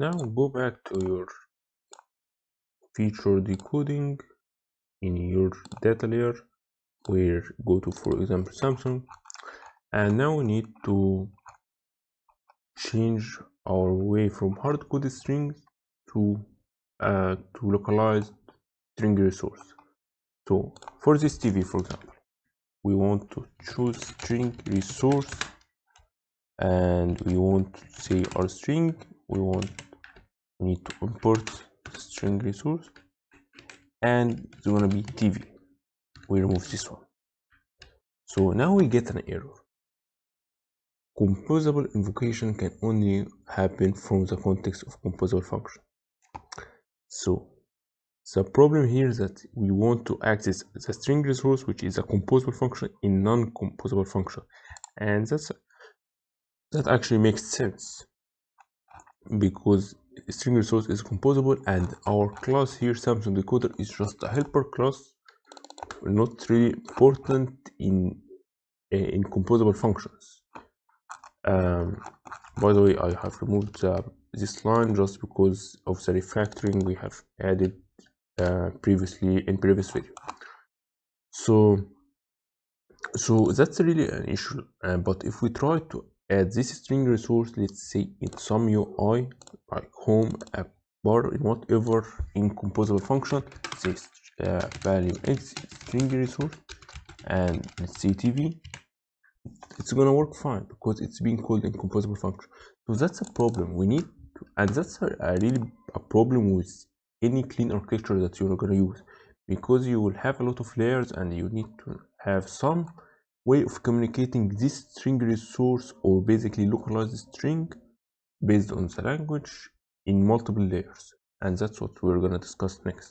Now go back to your feature decoding in your data layer, where go to, for example, Samsung, and now we need to change our way from hard-coded strings to localized string resource. So for this TV, for example, we want to choose string resource, and we want to say our string. We need to import string resource, and it's gonna be TV. We remove this one. So now we get an error. Composable invocation can only happen from the context of composable function. So the problem here is that we want to access the string resource, which is a composable function, in non-composable function, and that actually makes sense because string resource is composable, and our class here, Samsung Decoder, is just a helper class, not really important in composable functions. By the way, I have removed this line just because of the refactoring we have added previously in previous video. So that's really an issue. But if we try to add this string resource, let's say in some UI like home, app bar, in whatever in composable function, say value x string resource, and let's say TV, it's gonna work fine because it's being called in composable function. So that's a problem we need to, and that's really a problem with any clean architecture that you're gonna use, because you will have a lot of layers and you need to have some way of communicating this string resource, or basically localized string based on the language, in multiple layers, and that's what we're gonna discuss next.